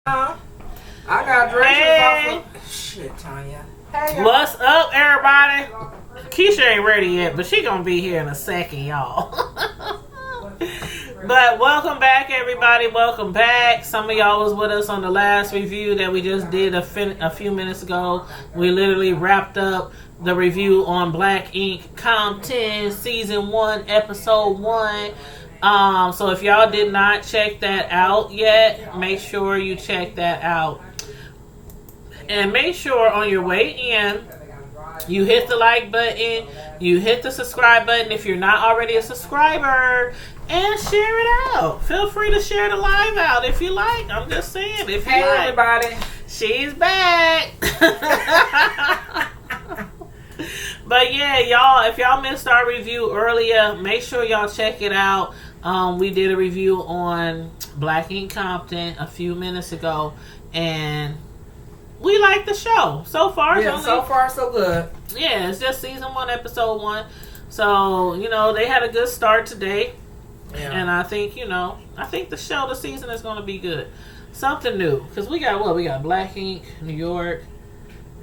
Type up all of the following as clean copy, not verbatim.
I got directions Hey. off of... Shit, Tanya. Hey, What's up, everybody? Keisha ain't ready yet, but she gonna be here in a second, y'all. But welcome back, everybody. Welcome back. Some of y'all was with us on the last review that we just did a few minutes ago. We literally wrapped up the review on Black Ink Compton Season 1, Episode 1. So if y'all did not check that out yet, make sure you check that out. And make sure on your way in, you hit the like button, you hit the subscribe button if you're not already a subscriber, and share it out. Feel free to share the live out if you like. I'm just saying, if you hey like. everybody. She's back. But yeah, y'all, if y'all missed our review earlier, make sure y'all check it out. We did a review on Black Ink Compton a few minutes ago, and we like the show so far. Yeah, so far so good. Yeah, it's just season 1, episode 1. So, they had a good start today. Yeah. And I think, I think the season is going to be good. Something new. Because we got what? We got Black Ink, New York,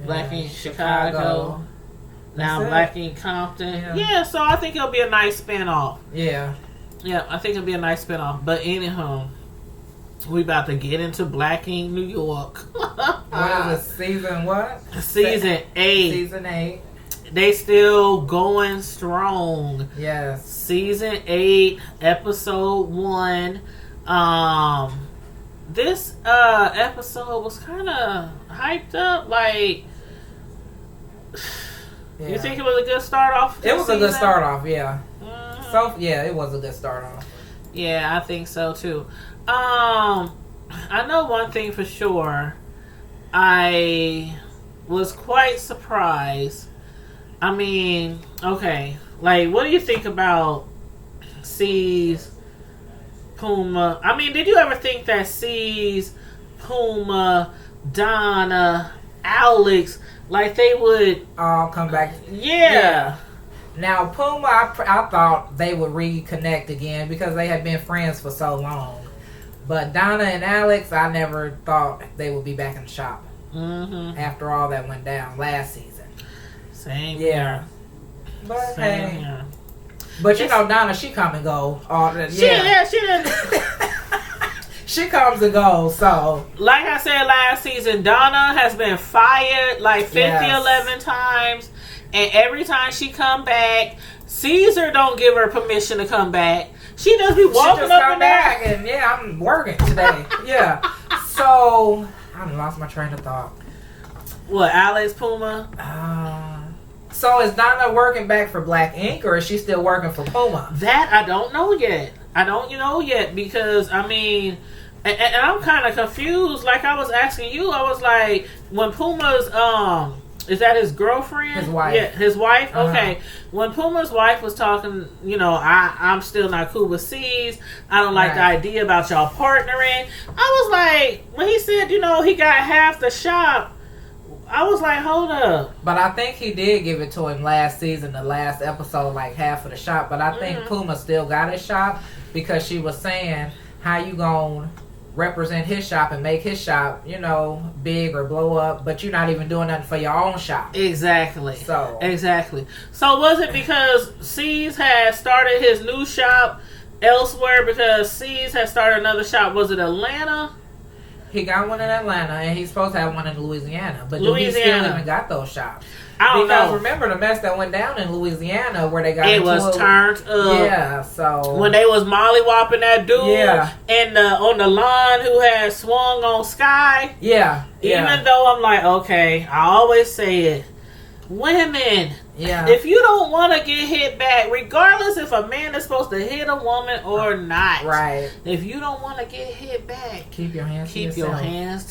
Black Ink, Chicago. Now Black Ink Compton. Yeah, so I think it'll be a nice spinoff. Yeah. Yeah, I think it'll be a nice spinoff. But anyhow, we about to get into Black Ink, New York. What is it? Season what? Season 8. Season 8. They still going strong. Yes. Season 8, episode 1. This episode was kind of hyped up. Like, Yeah. you think it was a good start off? It was a good start off, yeah. Mm-hmm. So yeah, it was a good start off. Yeah, I think so too. I know one thing for sure. I was quite surprised. I mean, okay, like, what do you think about C's, Puma? I mean, did you ever think that C's, Puma, Donna, Alex, like, they would All come back. Yeah. Now Puma, I thought they would reconnect again because they had been friends for so long. But Donna and Alex, I never thought they would be back in the shop after all that went down last season. Same Yeah. here. But Same hey. here. But Donna, she come and go. She didn't. She comes and goes, so. Like I said last season, Donna has been fired like 11 times. And every time she come back, Caesar don't give her permission to come back. She just be walking just up come and back down. and yeah, I'm working today. Yeah. So, I done lost my train of thought. What, Alex, Puma? So is Donna working back for Black Ink or is she still working for Puma? That I don't know yet. I don't know yet because, I mean, and I'm kind of confused. Like I was asking you, I was like, when Puma's, is that his girlfriend? His wife. Yeah, his wife? Okay. When Puma's wife was talking, I'm still not cool with C's. I don't like the idea about y'all partnering. I was like, when he said, he got half the shop, I was like, hold up. But I think he did give it to him last season, the last episode, like half of the shop. But I think Puma still got his shop because she was saying, how you gonna represent his shop and make his shop, big or blow up, but you're not even doing nothing for your own shop. Exactly. Exactly. So was it because C's had started his new shop elsewhere because C's had started another shop? Was it Atlanta? He got one in Atlanta, and he's supposed to have one in Louisiana. But do he still even got those shops? I don't know. Because remember the mess that went down in Louisiana where they got it was turned up. Yeah, so when they was mollywopping that dude and on the lawn who had swung on Sky. Yeah. Even though I'm like, okay, I always say it. Women, if you don't want to get hit back, regardless if a man is supposed to hit a woman or not, right? If you don't want to get hit back, keep your hands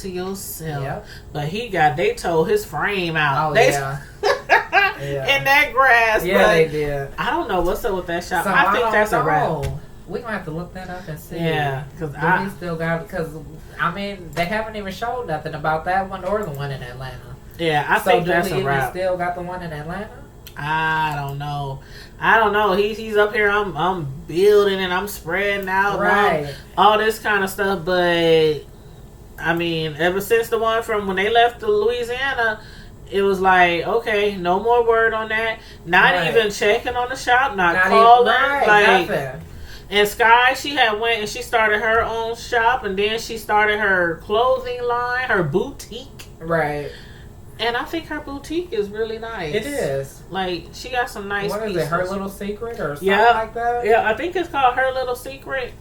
to yourself. Yep. But they tore his frame out. Oh, in that grass. Yeah, but they did. I don't know what's up with that shop. So I think that's a wrap. We're gonna have to look that up and see. Yeah, because we still got they haven't even showed nothing about that one or the one in Atlanta. Yeah, I think that's a wrap. Still got the one in Atlanta? I don't know. He's up here. I'm building and I'm spreading out, right? All this kind of stuff. But I mean, ever since the one from when they left to Louisiana, it was like, okay, no more word on that. Not even checking on the shop, not calling, like nothing. And Sky, she had went and she started her own shop, and then she started her clothing line, her boutique. Right. And I think her boutique is really nice. It is. Like, she got some nice What is pieces. it, Her Little Secret or something like that? Yeah, I think it's called Her Little Secret.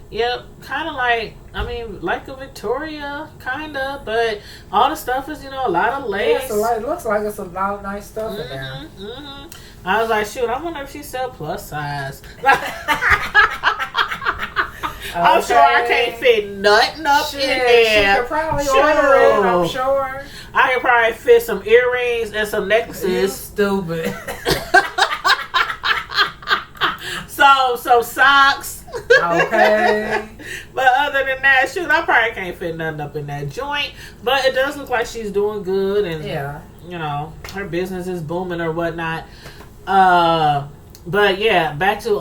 Yep, kind of like, I mean, like a Victoria, kind of, but all the stuff is, you know, a lot of lace. Yeah, so it looks like it's a lot of nice stuff in there. Mm-hmm. I was like, shoot, I wonder if she sell plus size. I'm sure I can't fit nothing up in there. She could probably order it, I'm sure. I could probably fit some earrings and some necklaces. You stupid. Some socks. Okay. But other than that, shoot, I probably can't fit nothing up in that joint. But it does look like she's doing good, and you know, her business is booming or whatnot. But yeah, back to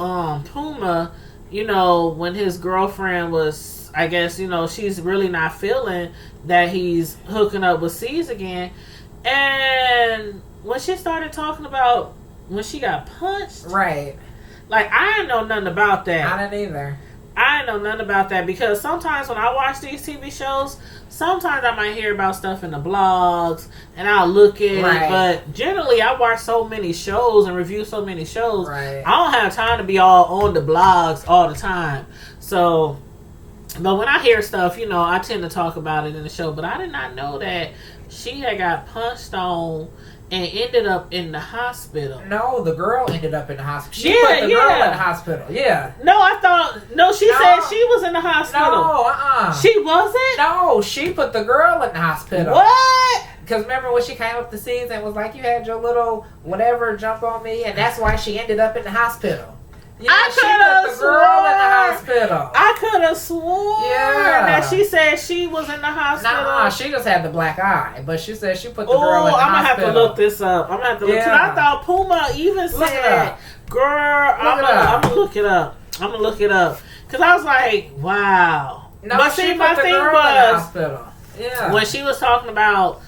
Puma. You know, when his girlfriend was, I guess, you know, she's really not feeling that he's hooking up with C's again. And when she started talking about when she got punched, right? Like, I didn't know nothing about that. I didn't either. I didn't know nothing about that, because sometimes when I watch these TV shows, sometimes I might hear about stuff in the blogs and I'll look at it, but generally I watch so many shows and review so many shows. Right. I don't have time to be all on the blogs all the time. So, but when I hear stuff, you know, I tend to talk about it in the show. But I did not know that she had got punched on and ended up in the hospital. No, the girl ended up in the hospital. She put the girl in the hospital. Yeah. No, I thought... No, she said she was in the hospital. No, She wasn't? No, she put the girl in the hospital. What? Because remember when she came up the scenes and was like, you had your little whatever jump on me, and that's why she ended up in the hospital. Yeah, she put the girl in the hospital. I could have sworn that she said she was in the hospital. Nah, she just had the black eye, but she said she put the girl in the hospital. I'm gonna have to look this up. I'm gonna have to look. Cause I thought Puma even said, "Girl, I'm gonna look it up. I'm gonna look it up." Cause I was like, "Wow." No, but see, my thing was when she was talking about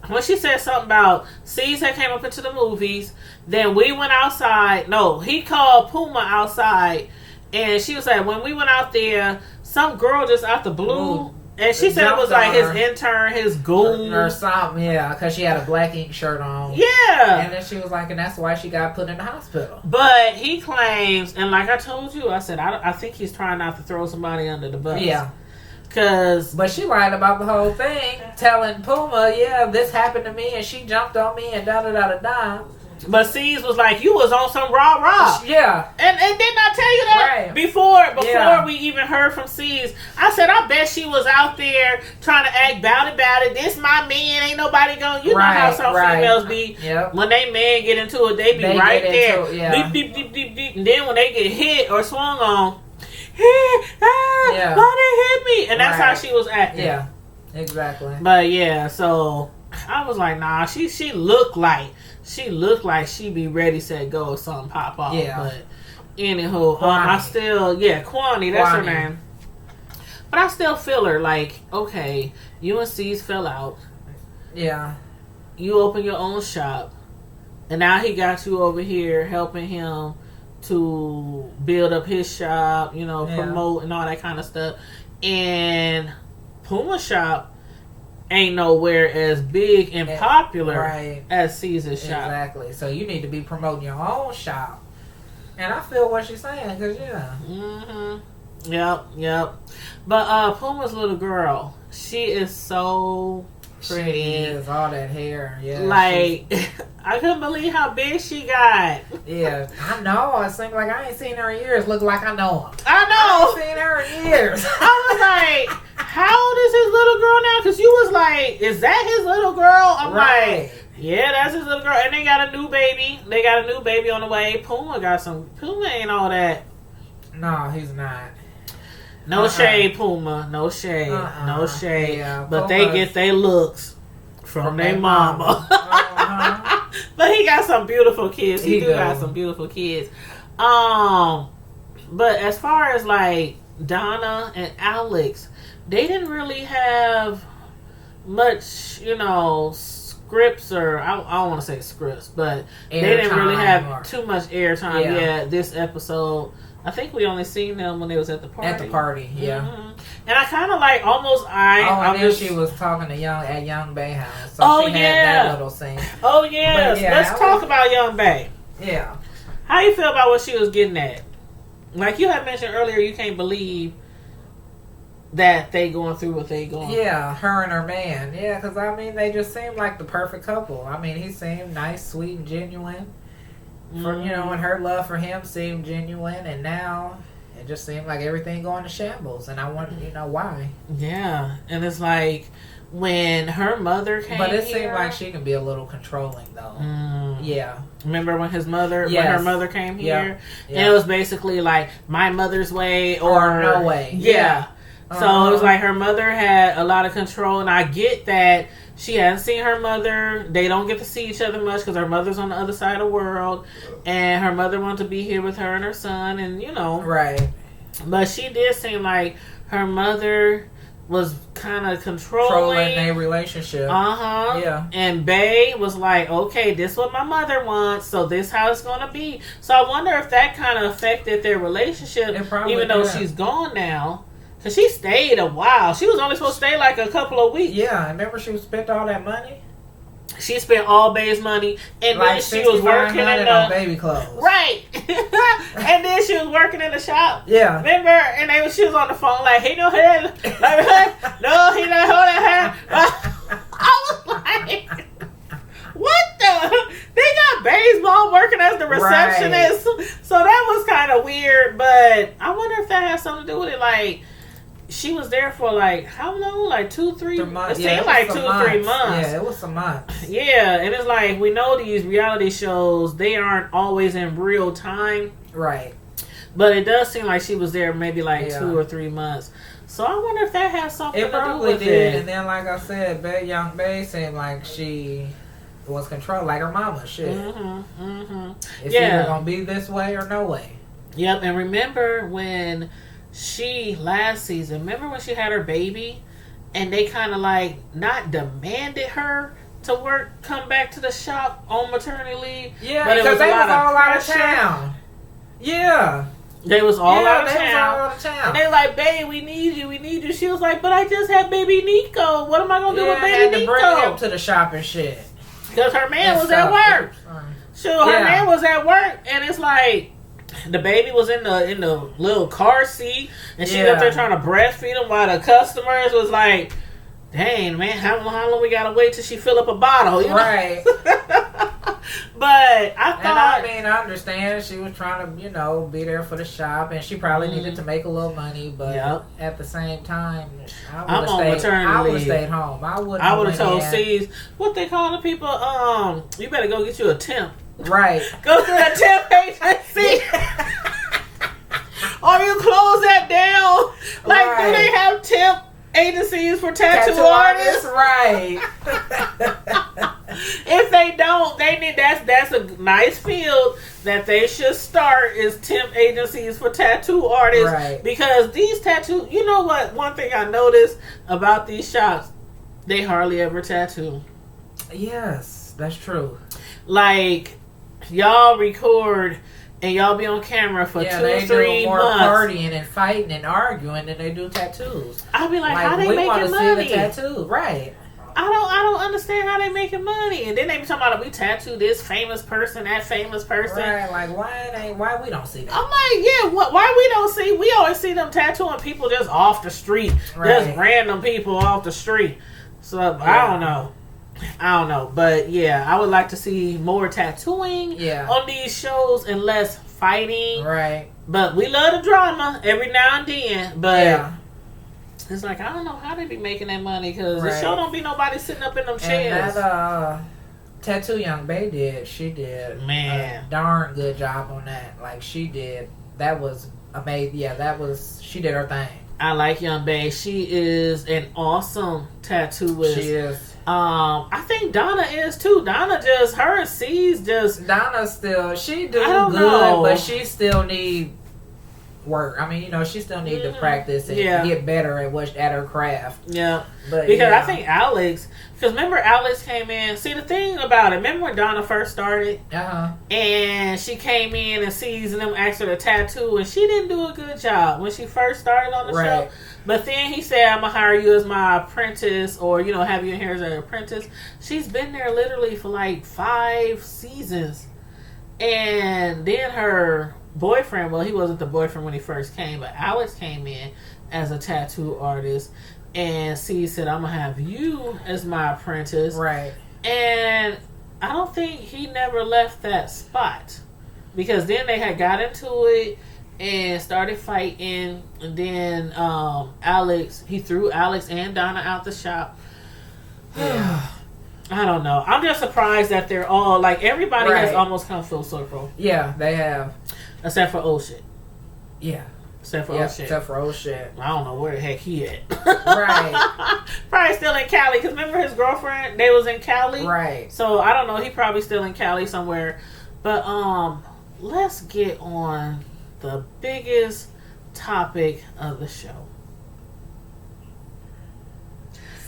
when she said something about C's had came up into the movies, then we went outside. No, he called Puma outside, and she was like, when we went out there, some girl just out the blue, and she said it was like his intern, his goon or something. Yeah, because she had a black ink shirt on. Yeah, and then she was like, and that's why she got put in the hospital. But he claims, and like I told you, I said I think he's trying not to throw somebody under the bus. Yeah. But she lied about the whole thing, telling Puma, this happened to me, and she jumped on me, and da-da-da-da-da. But C's was like, you was on some rah-rah. Yeah. And didn't I tell you that before we even heard from C's? I said, I bet she was out there trying to act about it. This my man, ain't nobody going. You know how some females be. Yep. When they men get into it, they be right there. Beep, beep, beep, beep, beep. And then when they get hit or swung on, why they hit me? And that's how she was acting. Yeah, exactly. But yeah, so I was like, nah, she looked like she be ready, set, go, or something pop off. Yeah. But anywho, I still, Kwani, that's her name. But I still feel her like, okay, you and C's fell out. Yeah. You open your own shop, and now he got you over here helping him to build up his shop, promote and all that kind of stuff. And Puma shop ain't nowhere as big and popular as Caesar's shop. Exactly. So you need to be promoting your own shop. And I feel what she's saying, because Mm-hmm. Yep. But Puma's little girl, she is so pretty. She is, all that hair. Yeah. Like, I couldn't believe how big she got. Yeah, I know. It seems like I ain't seen her in years. Look like I know her. I know. I ain't seen her in years. I was like, how old is his little girl now? Because you was like, is that his little girl? I'm like, yeah, that's his little girl. And they got a new baby. They got a new baby on the way. Puma ain't all that. No, he's not. No shade, Puma. No shade. No shade. Yeah, but they get their looks from their mama. But he got some beautiful kids. He got some beautiful kids. But as far as like Donna and Alex, they didn't really have much, scripts, or I don't want to say scripts, but they didn't really have too much airtime. Yeah, this episode. I think we only seen them when they was at the party. At the party, yeah. Mm-hmm. And I kind of like almost and then she was talking to Young Bay house. So she had that little scene. Oh yes, let's talk about Young Bay. Yeah. How you feel about what she was getting at? Like you had mentioned earlier, you can't believe that they going through what they going. Yeah, her and her man. Yeah, because I mean, they just seemed like the perfect couple. I mean, he seemed nice, sweet, and genuine. For and her love for him seemed genuine, and now it just seemed like everything going to shambles. And I wanted to know why. Yeah, and it's like when her mother came. But it seemed like she can be a little controlling, though. Yeah. Remember when when her mother came here, yeah. And it was basically like my mother's way or no way. Yeah. So it was like her mother had a lot of control, and I get that she hadn't seen her mother. They don't get to see each other much because her mother's on the other side of the world, and her mother wanted to be here with her and her son, and Right. But she did seem like her mother was kind of controlling their relationship. Yeah. And Bae was like, okay, this is what my mother wants, so this how it's gonna be. So I wonder if that kind of affected their relationship, even though she's gone now. Because she stayed a while. She was only supposed to stay like a couple of weeks. Yeah, I remember she spent all that money. She spent all Bae's money, and like then she was working in the on baby clothes. Right, and then she was working in the shop. Yeah, remember? And she was on the phone like, "Hey, no hair, no, he not holding hair." I was like, "What the?" They got Bae's mom working as the receptionist, so that was kind of weird. But I wonder if that has something to do with it, like. She was there for like how long? Like 2-3 months. It seemed like 2-3 months. Yeah, it was some months. Yeah, and it's like we know these reality shows, they aren't always in real time. Right. But it does seem like she was there maybe like 2 or 3 months. So I wonder if that has something to do with it. And then like I said, Young Bae seemed like she was controlled like her mama. Shit. It's either gonna be this way or no way. Yep, and remember when last season, remember when she had her baby and they kind of like not demanded her to come back to the shop on maternity leave? Yeah, but because they was all out of town. Yeah. They was all out of town. Was all out of town. And they like, "Babe, we need you. She was like, "But I just had baby Nico. What am I going to do with baby Nico?" I had to bring him to the shop and shit. Because her man was at work. Her man was at work, and it's like, the baby was in the little car seat, and she was up there trying to breastfeed him while the customers was like, "Dang, man, how long we gotta wait till she fill up a bottle?" Right. But I thought, I understand she was trying to, be there for the shop, and she probably needed to make a little money, but at the same time, I would have stayed home. I would have told C's what they call the people. You better go get you a temp. Right. Go to the temp agency. Or you close that down. Like, do they have temp agencies for tattoo artists? Right. If they don't, they need that's a nice field that they should start is temp agencies for tattoo artists. Right. Because these tattoo, you know what? One thing I noticed about these shops, they hardly ever tattoo. Yes, that's true. Like, y'all record and y'all be on camera for 2 or 3 more months. Partying and fighting and arguing than they do tattoos. I'll be like, how they making money? See the tattoo, right? I don't understand how they making money. And then they be talking about we tattoo this famous person, that famous person. Right? Like why we don't see that? I'm like, why we don't see? We always see them tattooing people just off the street, just random people off the street. So I don't know, but I would like to see more tattooing on these shows and less fighting. Right. But we love the drama every now and then. But it's like, I don't know how they be making that money because the show don't be nobody sitting up in them chairs. And that tattoo Young Bae did, she did a darn good job on that. Like she did. That was amazing. Yeah, she did her thing. I like Young Bae. She is an awesome tattooist. She is. I think Donna is too. Donna her and C's Donna still, she do I don't good, know. but she still need work. I mean, you know, she still needs to practice and get better at her craft. Yeah. But because I think Alex, because remember Alex came in. See, the thing about it, remember when Donna first started? And she came in and sees them ask her to tattoo, and she didn't do a good job when she first started on the show. But then he said, I'm going to hire you as my apprentice, or, you know, have you in here as an apprentice. She's been there literally for like 5 seasons. And then her boyfriend, well, he wasn't the boyfriend when he first came, but Alex came in as a tattoo artist. And C said, I'm going to have you as my apprentice. Right. And I don't think he never left that spot. Because then they had got into it and started fighting. And then Alex, he threw Alex and Donna out the shop. Yeah. I don't know. I'm just surprised that they're all, like, everybody has almost come full circle. Yeah, they have. Except for old shit. Yeah. Except for old shit. Except for old shit. I don't know where the heck he at. Right. Probably still in Cali. Because remember his girlfriend? They was in Cali. Right. So, I don't know. He probably still in Cali somewhere. But, let's get on the biggest topic of the show.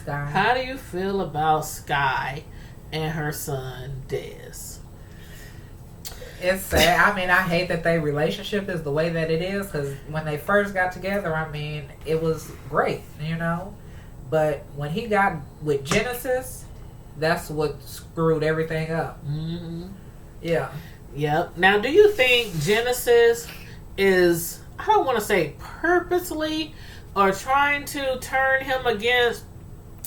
Sky. How do you feel about Sky and her son, Dez? It's sad. I mean, I hate that their relationship is the way that it is, because when they first got together, I mean, it was great, you know? But when he got with Genesis, that's what screwed everything up. Mm-hmm. Yeah. Yep. Now, do you think Genesis is, I don't want to say purposely, or trying to turn him against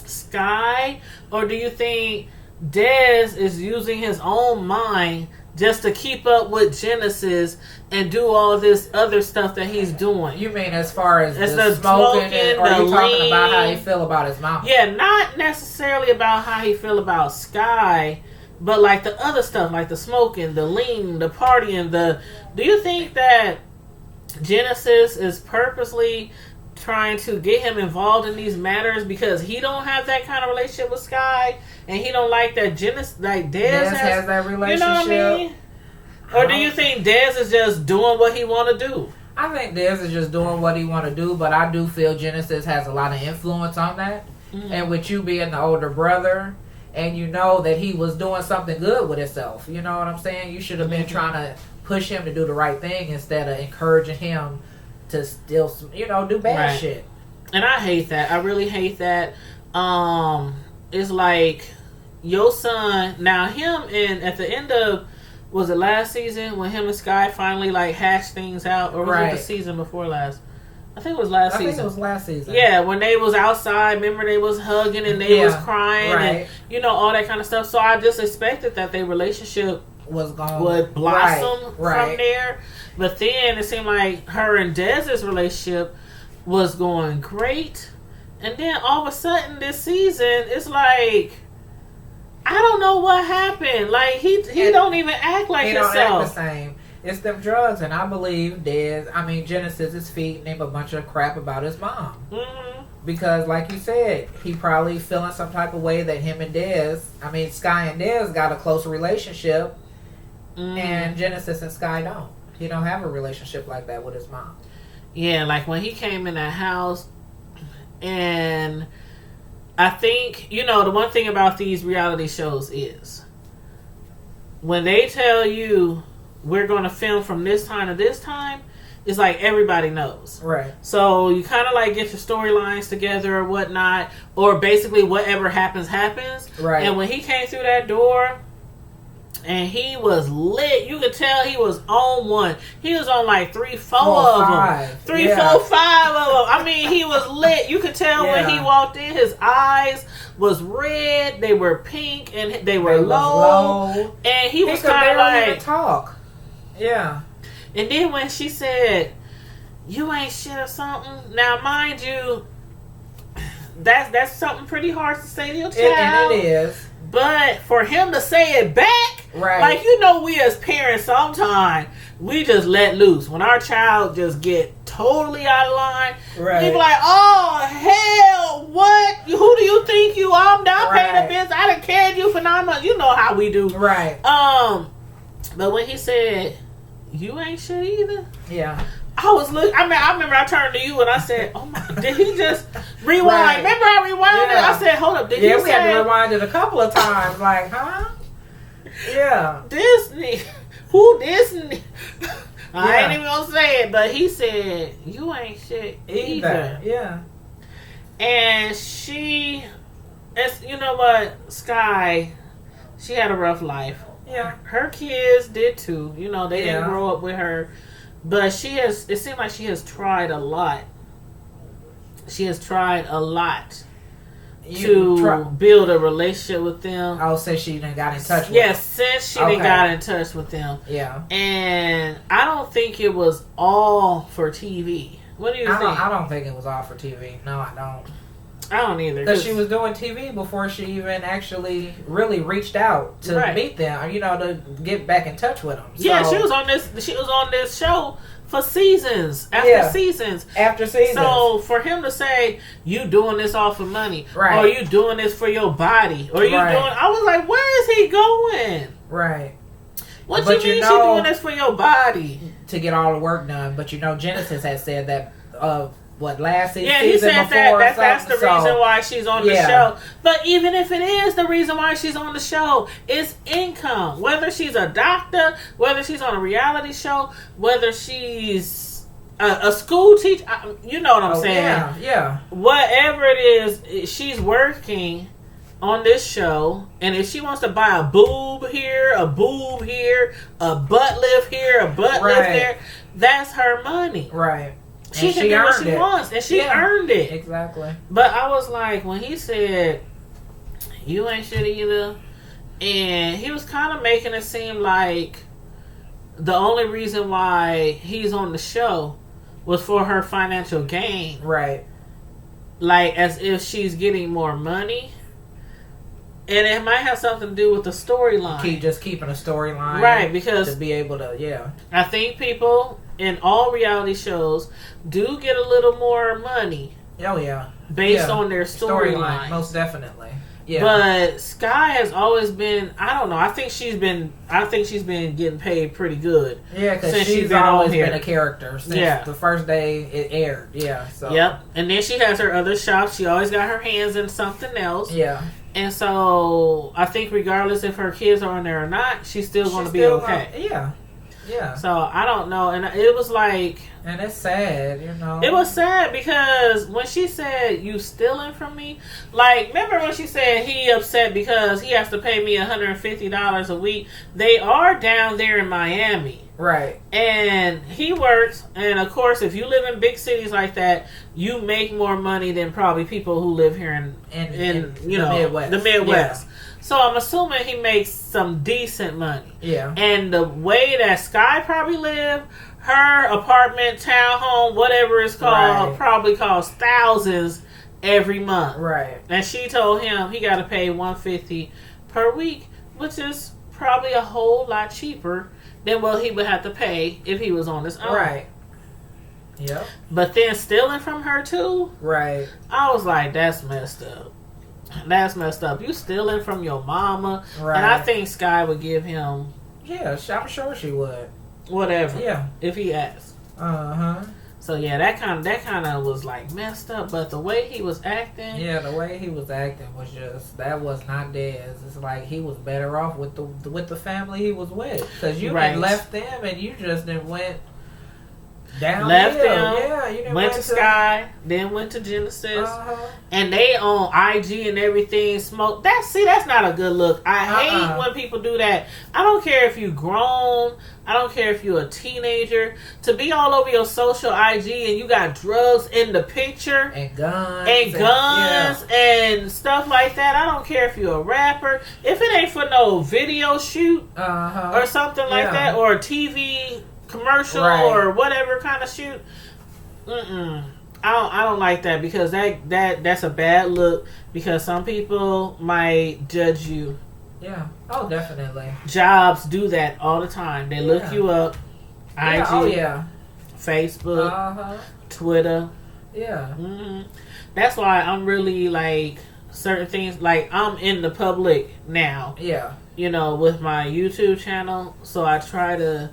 Sky? Or do you think Dez is using his own mind just to keep up with Genesis and do all this other stuff that he's doing? You mean as far as the the smoking, or are you the talking lean, about how he feel about his mom? Yeah, not necessarily about how he feel about Sky, but like the other stuff, like the smoking, the lean, the partying, do you think that Genesis is purposely trying to get him involved in these matters because he don't have that kind of relationship with Sky, and he don't like that Dez has that relationship? You know what I mean? Or do you think Dez is just doing what he want to do? I think Dez is just doing what he want to do, but I do feel Genesis has a lot of influence on that. Mm-hmm. And with you being the older brother, and you know that he was doing something good with himself, you know what I'm saying? You should have been trying to push him to do the right thing instead of encouraging him to still, you know, do bad shit. And I hate that. I really hate that. It's like your son, now him, and at the end of, was it last season when him and Sky finally like hashed things out, or was it the season before last? I think it was last season. I think it was last season. Yeah, when they was outside, remember they was hugging and they was crying and, you know, all that kind of stuff. So I just expected that their relationship would blossom from there. But then it seemed like her and Dez's relationship was going great. And then all of a sudden this season, it's like, I don't know what happened. Like, he don't even act like himself. He don't act the same. It's them drugs, and I believe Genesis is feeding him a bunch of crap about his mom. Mm-hmm. Because, like you said, he probably feeling some type of way that him and Sky and Dez got a close relationship, and Genesis and Sky don't. He don't have a relationship like that with his mom. Yeah, like when he came in that house, and I think, you know, the one thing about these reality shows is when they tell you we're going to film from this time to this time, it's like everybody knows. Right. So you kind of like get your storylines together or whatnot, or basically whatever happens. Right. And when he came through that door and he was lit, you could tell he was on one. He was on like 3, 4 of them. 3, 4, 5 of them. I mean, he was lit. You could tell when he walked in, his eyes was red, they were pink, and they were low. And he was kind of like, even talk. Yeah. And then when she said, "You ain't shit" or something. Now, mind you, that's something pretty hard to say to your child. And it is. But for him to say it back, like, you know, we as parents sometimes we just let loose when our child just get totally out of line. Right. We be like, "Oh hell, what? Who do you think you are? I'm not paying the bills. I done carried you for 9 months." You know how we do. Right. But when he said, you ain't shit either. Yeah. I was looking. I remember I turned to you and I said, "Oh my! Did he just rewind?" Right. Remember I rewinded it. I said, "Hold up! Did yeah, he we had to rewind it a couple of times. Like, huh? Yeah. Disney? Who Disney?" I ain't even gonna say it, but he said, "You ain't shit either." Yeah. And she, you know what, Sky, she had a rough life. Yeah. Her kids did too. You know, they didn't grow up with her. But she has, it seems like she has tried a lot. She has tried a lot to build a relationship with them. Oh, since she done got in touch with them. Yes, since she done got in touch with them. Yeah. And I don't think it was all for TV. What do you think? I don't think it was all for TV. No, I don't. I don't either. Because she was doing TV before she even actually really reached out to meet them, you know, to get back in touch with them. So, yeah, she was on this show for seasons after seasons. After seasons. So for him to say, you doing this all for money, right, or you doing this for your body, or you doing, I was like, where is he going? Right. What do you mean she doing this for your body? To get all the work done. But you know, Genesis had said that last season? Yeah, he said that's the reason why she's on the show. But even if it is the reason why she's on the show, it's income. Whether she's a doctor, whether she's on a reality show, whether she's a school teacher, you know what I'm saying? Yeah. Whatever it is, she's working on this show, and if she wants to buy a boob here, a boob here, a butt lift here, a butt lift there, that's her money. Right. She can do what she wants, and she earned it. Exactly. But I was like, when he said, you ain't shit either, and he was kind of making it seem like the only reason why he's on the show was for her financial gain. Right. Like, as if she's getting more money. And it might have something to do with the storyline. Keeping a storyline. Right, because to be able to, I think people in all reality shows do get a little more money. Oh, yeah. Based on their storyline. Most definitely. Yeah. But Sky has always been, I don't know, I think she's been getting paid pretty good. Yeah, because she's always been a character since the first day it aired. Yeah. So. Yep. And then she has her other shop. She always got her hands in something else. Yeah. And so I think regardless if her kids are on there or not, she's still going to be okay. Yeah. So I don't know. And it was like... And it's sad, you know. It was sad because when she said, you stealing from me? Like, remember when she said he upset because he has to pay me $150 a week? They are down there in Miami. Right. And he works. And, of course, if you live in big cities like that, you make more money than probably people who live here in you know, Midwest. The Midwest. Yeah. So I'm assuming he makes some decent money. Yeah. And the way that Sky probably lived, her apartment, townhome, whatever it's called, probably costs thousands every month. Right. And she told him he got to pay $150 per week, which is probably a whole lot cheaper than what he would have to pay if he was on his own. Right. Yep. But then stealing from her too. Right. I was like, that's messed up. That's messed up. You stealing from your mama. Right. And I think Sky would give him. Yeah, I'm sure she would. Whatever. Yeah. If he asked. Uh-huh. So yeah, that kind of was like messed up. But the way he was acting. Yeah, the way he was acting was just, that was not Dez. It's like he was better off with the family he was with, because you had left them and you just then went down. Left them. Yeah, you didn't went to Sky, then went to Genesis, and they on IG and everything. Smoke. That's not a good look. I hate when people do that. I don't care if you grown. I don't care if you're a teenager. To be all over your social IG and you got drugs in the picture and guns and stuff like that. I don't care if you're a rapper. If it ain't for no video shoot or something like that, or a TV commercial or whatever kind of shoot, I don't like that, because that's a bad look, because some people might judge you. Yeah. Oh, definitely. Jobs do that all the time. They look you up. IG. Facebook. Twitter. Yeah. That's why I'm really like certain things. Like, I'm in the public now. Yeah. You know, with my YouTube channel. So I try to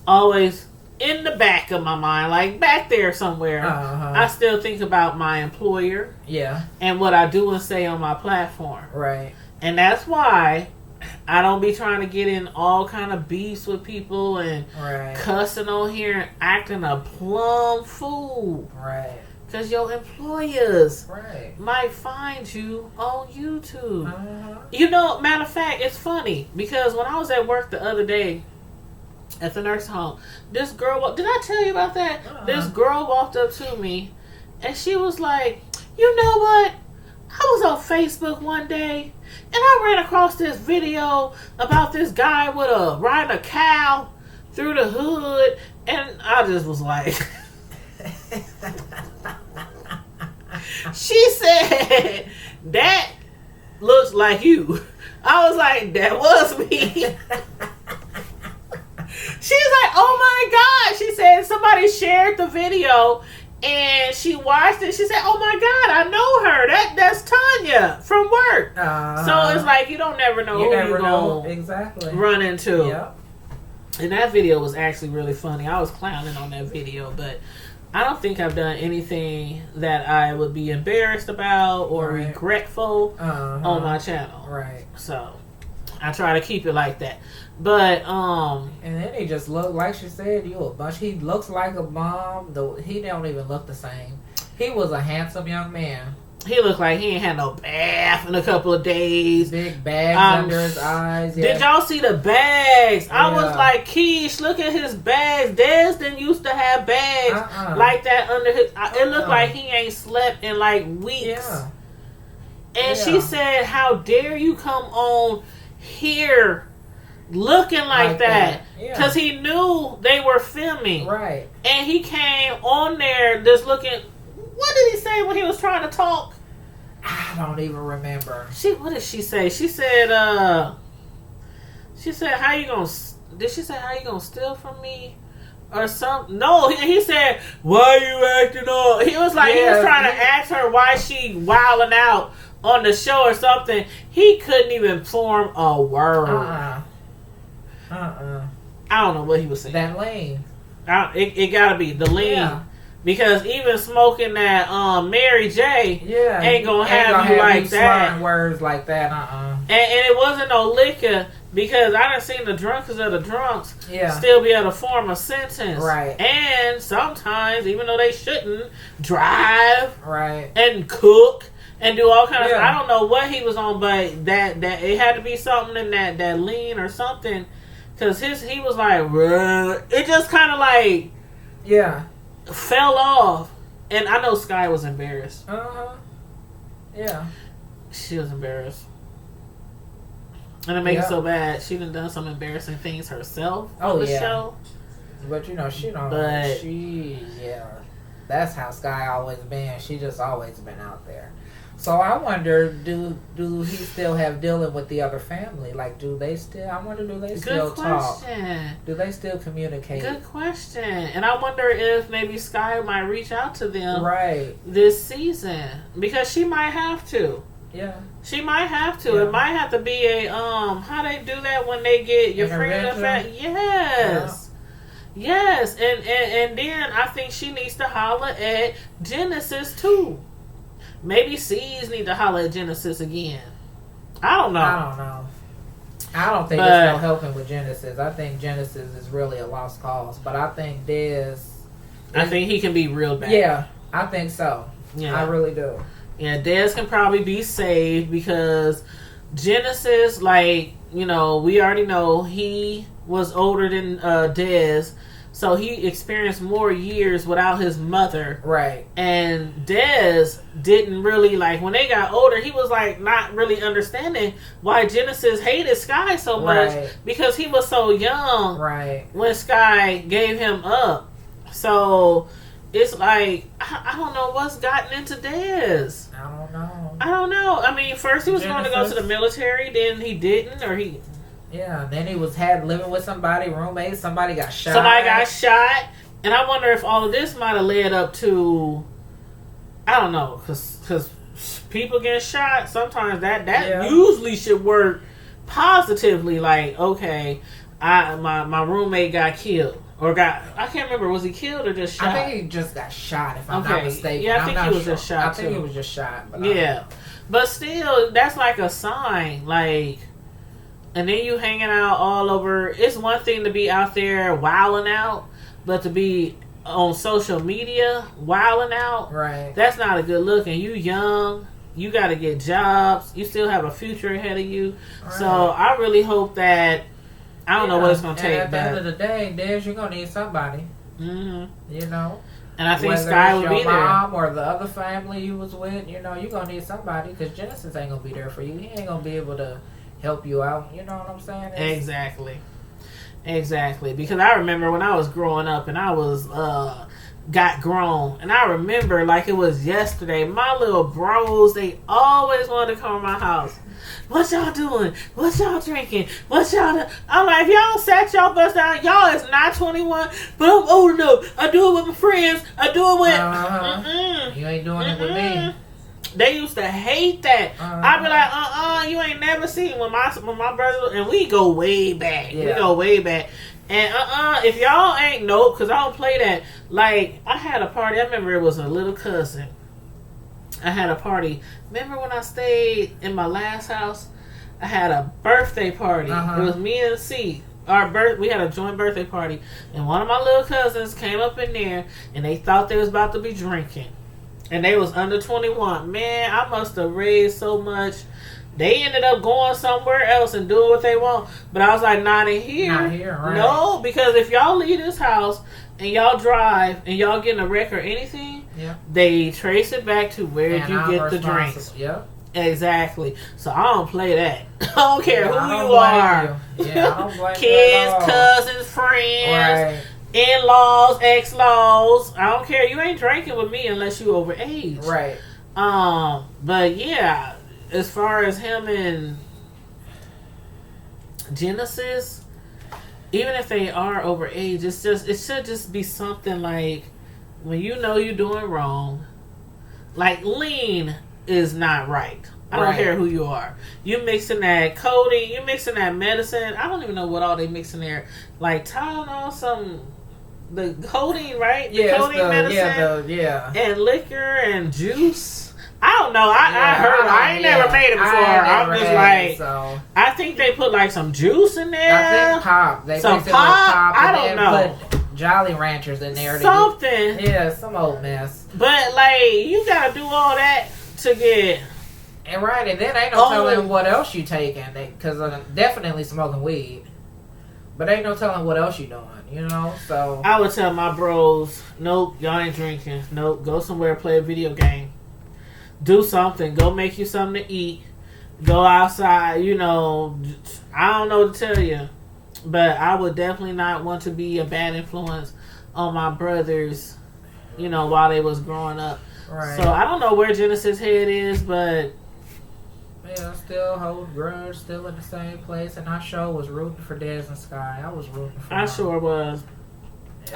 always in the back of my mind, like back there somewhere, I still think about my employer. Yeah. And what I do and say on my platform. Right. And that's why I don't be trying to get in all kind of beefs with people and cussing on here and acting a plum fool. Right. Because your employers right. might find you on YouTube. You know, matter of fact, it's funny because when I was at work the other day at the nursing home, this girl, did I tell you about that? This girl walked up to me and she was like, you know what? I was on Facebook one day and I ran across this video about this guy with riding a cow through the hood, and I just was like, she said, that looks like you. I was like, that was me. She's like, oh my God. She said somebody shared the video and she watched it. She said, oh my God, I know her. That's Tanya from work. So it's like, you don't never know who you're going to run into. Yep. And that video was actually really funny. I was clowning on that video, but I don't think I've done anything that I would be embarrassed about or regretful on my channel. Right. So I try to keep it like that. But and then he just looked, like she said, you a bunch. He looks like a mom. Though he don't even look the same. He was a handsome young man. He looked like he ain't had no bath in a couple of days. Big bags under his eyes. Yeah. Did y'all see the bags? I was like, Keish, look at his bags. Des didn't used to have bags like that under his. It looked like he ain't slept in like weeks. Yeah. And she said, how dare you come on here looking like that? Because he knew they were filming. Right. And he came on there just looking. What did he say when he was trying to talk? I don't even remember. What did she say? She said, how you gonna, did she say, how you gonna steal from me? Or something? No, he said, why you acting all, he was like, he was trying to ask her why she wilding out on the show or something. He couldn't even form a word. I don't know what he was saying. That lean. It gotta be the lean. Yeah. Because even smoking that Mary J ain't gonna have you like that. Words like that, And it wasn't no liquor, because I done seen the drunkest of the drunks still be able to form a sentence. Right. And sometimes, even though they shouldn't, drive. Right. And cook and do all kinds of. I don't know what he was on, but that it had to be something in that lean or something. Because he was like, it just kind of like fell off. And I know Sky was embarrassed. Yeah. She was embarrassed. And it makes it so bad. She done some embarrassing things herself on the show. But you know, that's how Sky always been. She just always been out there. So I wonder, do he still have dealing with the other family? Like, do they still talk? Do they still communicate? Good question. And I wonder if maybe Sky might reach out to them this season. Because she might have to. Yeah. She might have to. Yeah. It might have to be a, how they do that when they get your friend of that? Yes. Yeah. Yes. And then I think she needs to holler at Genesis too. Maybe C's need to holler at Genesis again. I don't know. I don't think there's no helping with Genesis. I think Genesis is really a lost cause. But I think I think he can be real bad. Yeah, I think so. Yeah. I really do. Yeah, Dez can probably be saved because Genesis, like, you know, we already know he was older than Dez. So he experienced more years without his mother. Right. And Dez didn't really, like, when they got older, he was, like, not really understanding why Genesis hated Sky so much. Because he was so young when Sky gave him up. So it's like, I don't know what's gotten into Dez. I don't know. I mean, first he was going to go to the military, then he didn't, or he... Yeah, then he was living with somebody, roommate. Somebody got shot. And I wonder if all of this might have led up to, I don't know, because people get shot. Sometimes that usually should work positively. Like, okay, my roommate got killed, Or I can't remember, was he killed or just shot? I think he just got shot, if I'm not mistaken. Yeah, I think he was just shot. I think he was just shot. But yeah. But still, that's like a sign. Like, and then you hanging out all over. It's one thing to be out there wilding out, but to be on social media wilding out, right? That's not a good look. And you young. You got to get jobs. You still have a future ahead of you. Right. So I really hope that, I don't know what it's going to take. At the end of the day, Dez, you're going to need somebody. Mm-hmm. You know? And I think Sky will be there. Your mom or the other family you was with, you know, you're going to need somebody because Genesis ain't going to be there for you. He ain't going to be able to help you out. You know what I'm saying? Exactly. Because I remember when I was growing up and I was... got grown, and I remember like it was yesterday, my little bros, they always wanted to come to my house. What y'all doing? What y'all drinking? What y'all do? I'm like, if y'all sat y'all bust down, y'all is not 21, but I'm old enough. I do it with my friends. I do it with you ain't doing it with me. They used to hate that. I'd be like, you ain't never seen when my brother, and we go way back. Yeah. We go way back. And if y'all ain't because I don't play that. Like, I had a party. I remember it was a little cousin. I had a party. Remember when I stayed in my last house? I had a birthday party. It was me and C. We had a joint birthday party. And one of my little cousins came up in there, and they thought they was about to be drinking. And they was under 21. Man, I must have raised so much. They ended up going somewhere else and doing what they want. But I was like, not in here. Not here, right. No, because if y'all leave this house and y'all drive and y'all get in a wreck or anything, they trace it back to where you get the drinks. Yep. Exactly. So I don't play that. I don't care who you are. Yeah, I don't blame kids, cousins, friends, in-laws, ex-laws. I don't care. You ain't drinking with me unless you over age. Right. But yeah, as far as him and Genesis, even if they are over age, it should just be something like when you know you're doing wrong, like lean is not right. I don't care who you are. You mixing that codeine, you mixing that medicine. I don't even know what all they mixing there. Like Tylenol, the codeine, right? The codeine medicine, and liquor and juice. I don't know. I heard. I ain't never made it before. I'm just like, I think they put like some juice in there. I think pop. They some pop. I don't know. Put Jolly Ranchers in there. Something. Some old mess. But like, you gotta do all that to get. And then ain't no telling what else you taking. Because definitely smoking weed. But ain't no telling what else you doing. You know, so I would tell my bros, nope, y'all ain't drinking. Nope, go somewhere, play a video game. Do something. Go make you something to eat. Go outside. You know, I don't know what to tell you. But I would definitely not want to be a bad influence on my brothers, you know, while they was growing up. Right. So I don't know where Genesis' head is, but... Yeah, still hold grudge, still in the same place. And I sure was rooting for Dez and Sky. I was rooting for them. Sure was.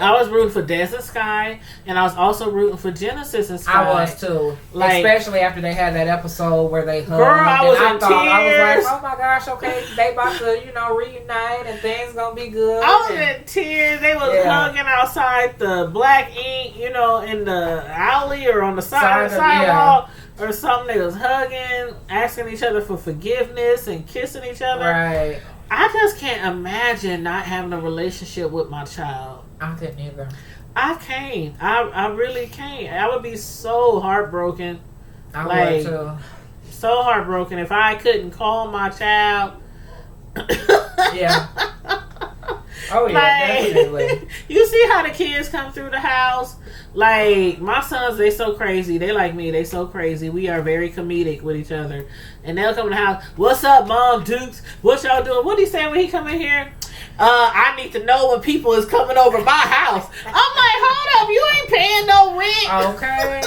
I was rooting for Des and Sky, and I was also rooting for Genesis and Sky. I was too, especially after they had that episode where they hugged. Girl, I was in tears. I was like, oh my gosh, okay, they about to, reunite and things gonna be good. I was in tears. They was hugging outside the Black Ink, in the alley or on the sidewalk or something. They was hugging, asking each other for forgiveness and kissing each other. Right. I just can't imagine not having a relationship with my child. I couldn't either. I can't. I really can't. I would be so heartbroken. I would too. So heartbroken if I couldn't call my child. Yeah. Oh yeah, definitely. You see how the kids come through the house? Like, my sons, they so crazy. They like me. They so crazy. We are very comedic with each other. And they'll come in the house. What's up, Mom, Dukes? What y'all doing? What he saying when he come in here? I need to know when people is coming over my house. I'm like, hold up. You ain't paying no rent. Okay.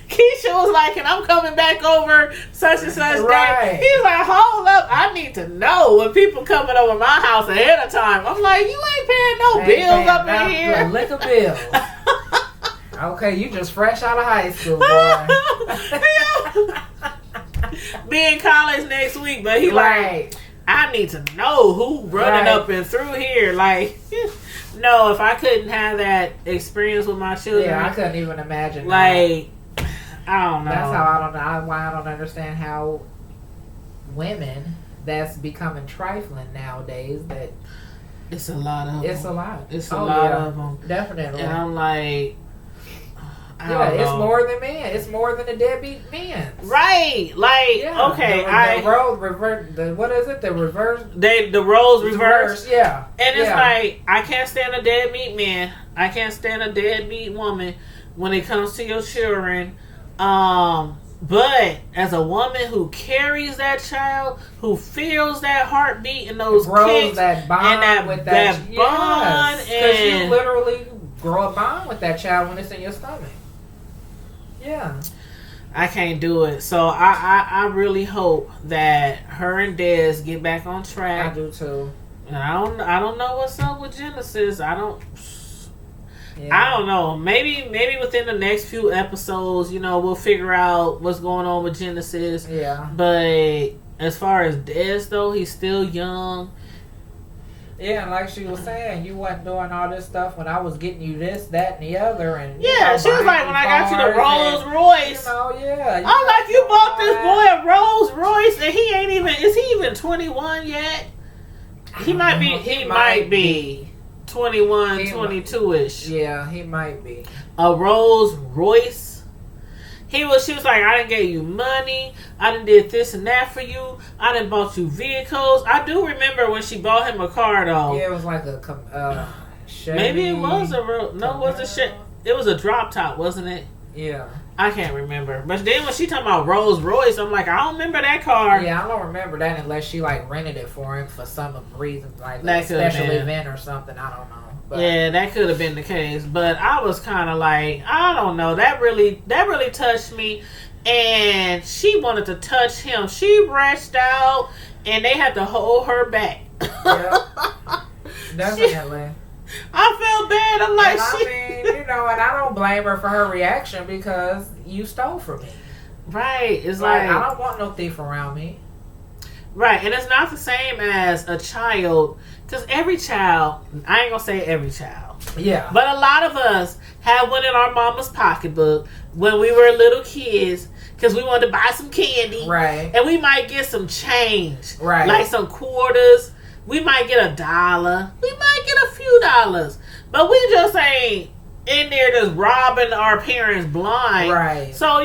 Keisha was like, and I'm coming back over such and such day. He's like, hold up. I need to know when people coming over my house ahead of time. I'm like, you ain't paying no bills up in here. Liquor bills. Okay, you just fresh out of high school, boy. Be in college next week, but he like, I need to know who running up and through here. Like, No, if I couldn't have that experience with my children, Yeah, I couldn't even imagine. Like, I don't know. That's how I don't know why I don't understand how women that's becoming trifling nowadays. That it's a lot of. It's them. a lot. It's a lot of them. Definitely. And I'm like, it's more than men. It's more than a deadbeat man. Right. Like, okay, the role reverse. What is it? The reverse. The roles reverse. Yeah. And it's like, I can't stand a deadbeat man. I can't stand a deadbeat woman when it comes to your children. But as a woman who carries that child, who feels that heartbeat and those kicks, that bond and with that bond, because you literally grow a bond with that child when it's in your stomach. Yeah, I can't do it. So I really hope that her and Des get back on track. I do too. And I don't know what's up with Genesis. I don't know. Maybe within the next few episodes, we'll figure out what's going on with Genesis. Yeah. But as far as Des, though, he's still young. Yeah, and like she was saying, you wasn't doing all this stuff when I was getting you this, that, and the other. And she was like, when I got you the Rolls Royce. I'm like, you bought this boy a Rolls Royce, and he ain't even. Is he even 21 yet? He might be. He might be 21, 22-ish. Yeah, he might be. A Rolls Royce. She was like, I done gave you money. I done did this and that for you. I done bought you vehicles. I do remember when she bought him a car, though. Yeah, it was like a Chevy. Maybe it was it was a drop top, wasn't it? Yeah. I can't remember. But then when she talking about Rolls Royce, I'm like, I don't remember that car. Yeah, I don't remember that unless she like rented it for him for some reason, like a special event or something. I don't know. But yeah, that could have been the case. But I was kind of like, I don't know. That really touched me. And she wanted to touch him. She reached out, and they had to hold her back. Yeah, definitely. I felt bad. I'm like, and I don't blame her for her reaction because you stole from me. Right. It's like I don't want no thief around me. Right, and it's not the same as a child, because every child, I ain't gonna say every child, yeah, but a lot of us had one in our mama's pocketbook when we were little kids, because we wanted to buy some candy, right, and we might get some change, right, like some quarters. We might get $1. We might get a few dollars, but we just ain't in there just robbing our parents blind, right. So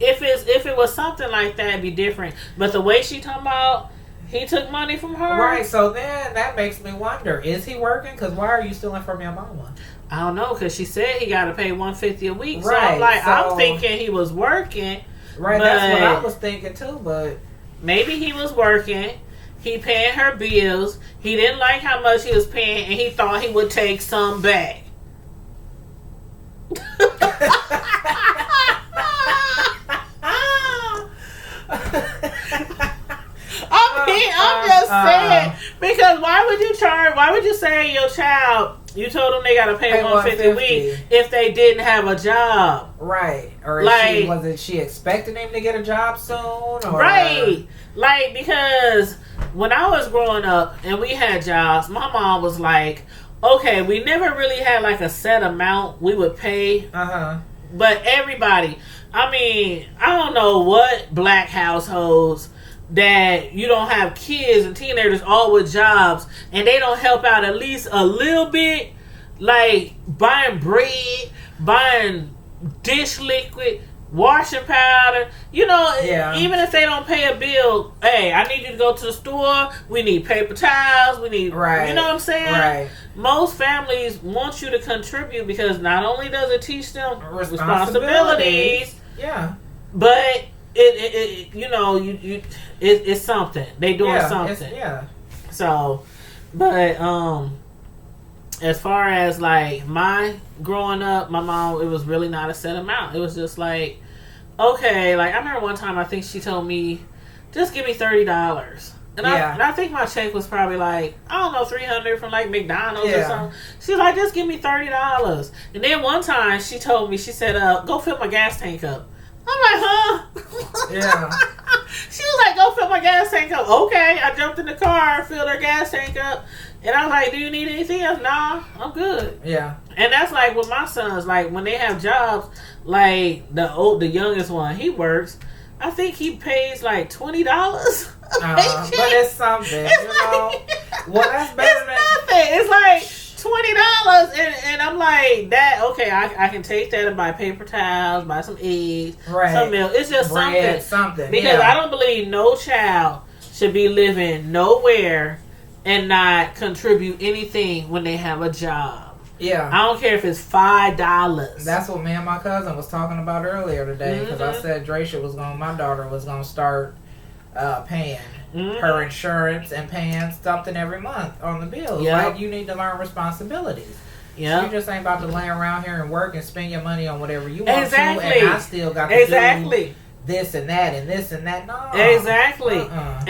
If it was something like that, it'd be different. But the way she talking about, he took money from her. Right, so then that makes me wonder, is he working? Because why are you stealing from your mama? I don't know, because she said he got to pay $150 a week. Right, so I'm like, I'm thinking he was working. Right, that's what I was thinking too, but maybe he was working. He paying her bills. He didn't like how much he was paying, and he thought he would take some back. I'm just saying, because why would you say your child, you told them they got to pay $150 a week if they didn't have a job? Right. Or wasn't she expecting him to get a job soon? Or? Right. Like, because when I was growing up and we had jobs, my mom was like, okay, we never really had like a set amount we would pay. Uh-huh. But everybody, I don't know what black households that you don't have kids and teenagers all with jobs and they don't help out at least a little bit, like buying bread, buying dish liquid, washing powder, even if they don't pay a bill, hey, I need you to go to the store, we need paper towels, we need, right. You know what I'm saying? Right. Most families want you to contribute because not only does it teach them responsibilities, yeah, but it's something. They doing something. Yeah. So, but as far as like my growing up, my mom, it was really not a set amount. It was just like, okay, like I remember one time I think she told me, just give me $30. And I think my check was probably like, I don't know, $300 from like McDonald's or something. She was like, just give me $30. And then one time she told me, she said, go fill my gas tank up. I'm like, huh? Yeah. She was like, go fill my gas tank up. Okay. I jumped in the car, filled her gas tank up. And I was like, do you need anything else? Nah, I'm good. Yeah. And that's like with my sons, like when they have jobs, like the youngest one, he works. I think he pays like $20. But it's something. Well, that's better than nothing. It's like $20, and I'm like that. Okay, I can take that and buy paper towels, buy some eggs, some milk. It's just something because I don't believe no child should be living nowhere and not contribute anything when they have a job. Yeah. I don't care if it's $5. That's what me and my cousin was talking about earlier today, because I said my daughter was going to start paying her insurance and paying something every month on the bills. Yep. Like, you need to learn responsibilities. Yeah. You just ain't about to lay around here and work and spend your money on whatever you want to, and I still got to do this and that and this and that. No. Exactly.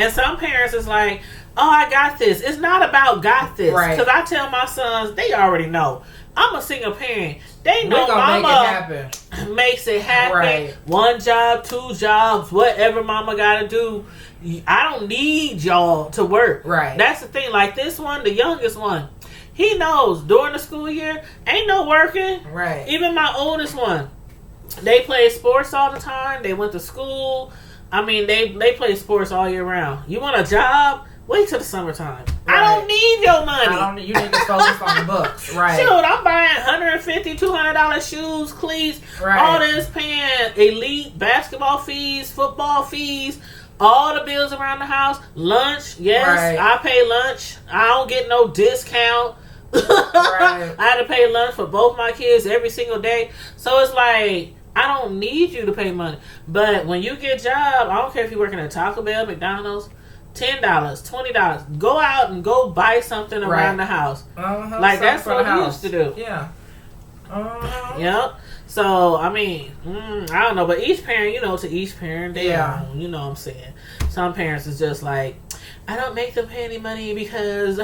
And some parents is like, oh, I got this. It's not about got this. Right. Because I tell my sons, they already know. I'm a single parent. They know mama makes it happen. Right. 1 job, 2 jobs, whatever mama got to do. I don't need y'all to work. Right. That's the thing. Like this one, the youngest one, he knows during the school year, ain't no working. Right. Even my oldest one, they play sports all the time. They went to school. I mean, they play sports all year round. You want a job? Wait till the summertime. Right. I don't need your money. You need to focus on the books. Right. Shoot, I'm buying $150, $200 shoes, cleats, all this, paying elite basketball fees, football fees, all the bills around the house. Lunch, yes, I pay lunch. I don't get no discount. I had to pay lunch for both my kids every single day. So it's like, I don't need you to pay money. But when you get a job, I don't care if you're working at Taco Bell, McDonald's, $10, $20. Go out and go buy something around the house. Like that's what we used to do. Yeah. Yep. So I mean, I don't know, but each parent, to each parent, they own, you know what I'm saying. Some parents is just like, I don't make them pay any money because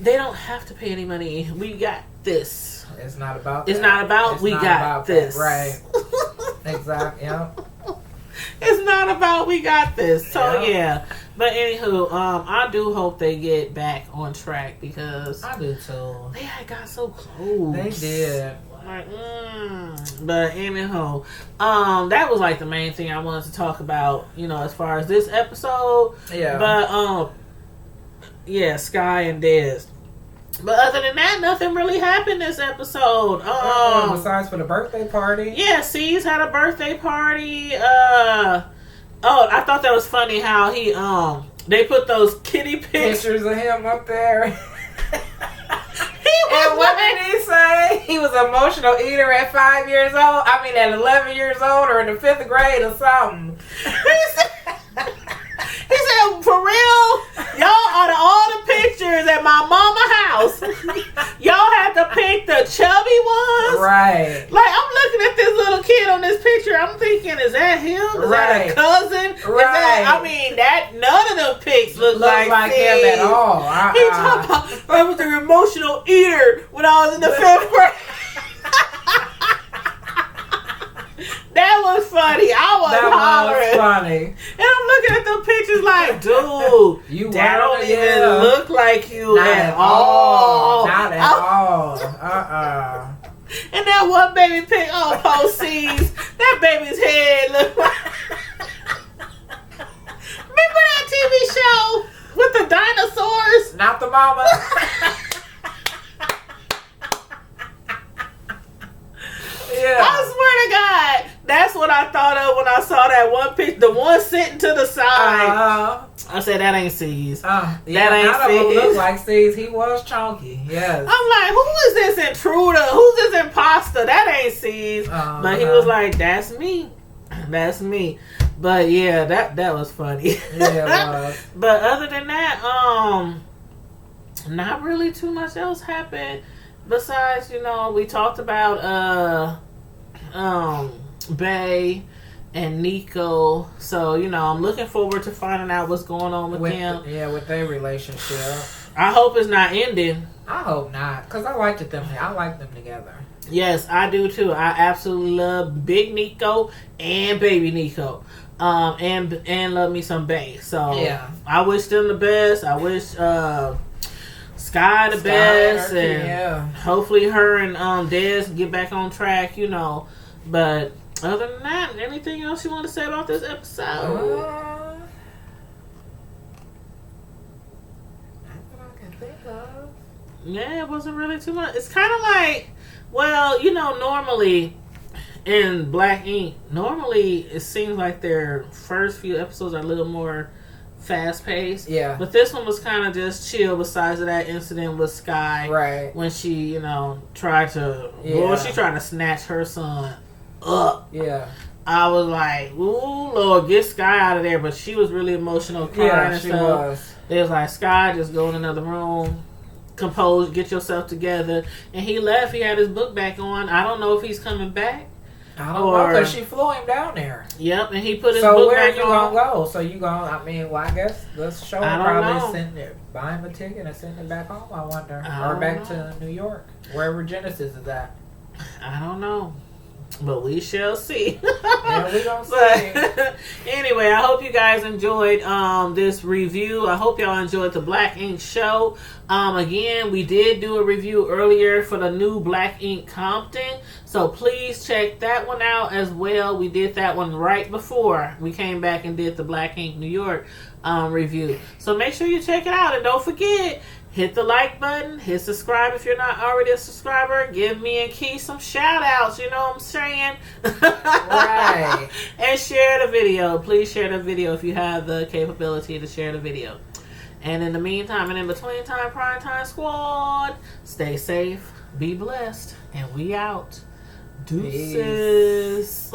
they don't have to pay any money. We got this. It's not about that. It's not about we got this. That. Right. Exactly. Yep. It's not about we got this. So yeah. But anywho, I do hope they get back on track because I do too. They had got so close. They did. Like, But anywho, that was like the main thing I wanted to talk about, as far as this episode. Yeah. But Sky and Dez. But other than that, nothing really happened this episode. Besides for the birthday party. Yeah, C's had a birthday party. I thought that was funny how he they put those kitty pictures of him up there. And what did he say? He was an emotional eater at 5 years old. I mean, at 11 years old, or in the 5th grade, or something. He said, for real, y'all out of all the pictures at my mama's house, y'all had to pick the chubby ones? Right. Like, I'm looking at this little kid on this picture, I'm thinking, is that him? Is that a cousin? Right. None of them pics look like him at all. He talking about, I was an emotional eater when I was in the 5th grade. That was funny. I was hollering. That was funny. And I'm looking at the pictures like, dude, that don't even look like you at all. Not at all. And that one baby pic on post C's, that baby's head looked like... Remember that TV show with the dinosaurs? Not the mama. Yeah. I swear to God, that's what I thought of when I saw that one picture. The one sitting to the side. I said, that ain't C's. That ain't C's. Look like C's. He was chunky. Yes. I'm like, who is this intruder? Who's this imposter? That ain't C's. But he was like, that's me. That's me. But yeah, that was funny. Yeah, it was. But other than that, not really too much else happened. Besides, we talked about Bay and Nico. So, I'm looking forward to finding out what's going on with them. Yeah, with their relationship. I hope it's not ending. I hope not, because I liked them. I like them together. Yes, I do too. I absolutely love Big Nico and Baby Nico. And love me some Bay. So yeah. I wish them the best. I wish Sky the best, and hopefully her and Dez get back on track, you know. But other than that, anything else you want to say about this episode? That's what I can think of. Yeah, it wasn't really too much. It's kind of like, well, you know, normally in Black Ink, normally it seems like their first few episodes are a little more fast paced. Yeah. But this one was kind of just chill besides of that incident with Sky. Right. When she, you know, tried to, well, she tried to snatch her son up. Yeah. I was like, ooh, Lord, get Sky out of there. But she was really emotional, crying and she stuff. was. It was like, Sky, just go in another room, compose, get yourself together. And he left. He had his book back on. I don't know if he's coming back. I don't know, because she flew him down there. Yep, and he put his book back on. So where you gonna go? So you gonna, I mean, well, I guess let's show him probably send it, buy him a ticket and send it back home, I wonder. Or back to New York, wherever Genesis is at. I don't know. But we shall see. Yeah, we gonna see. Anyway, I hope you guys enjoyed this review. I hope y'all enjoyed the Black Ink show. Again, we did do a review earlier for the new Black Ink Compton. So please check that one out as well. We did that one right before we came back and did the Black Ink New York review. So make sure you check it out. And don't forget, hit the like button, hit subscribe if you're not already a subscriber. Give me and Key some shout outs, you know what I'm saying? Right. And share the video. Please share the video if you have the capability to share the video. And in the meantime, and in between time, Prime Time Squad, stay safe, be blessed, and we out. Deuces.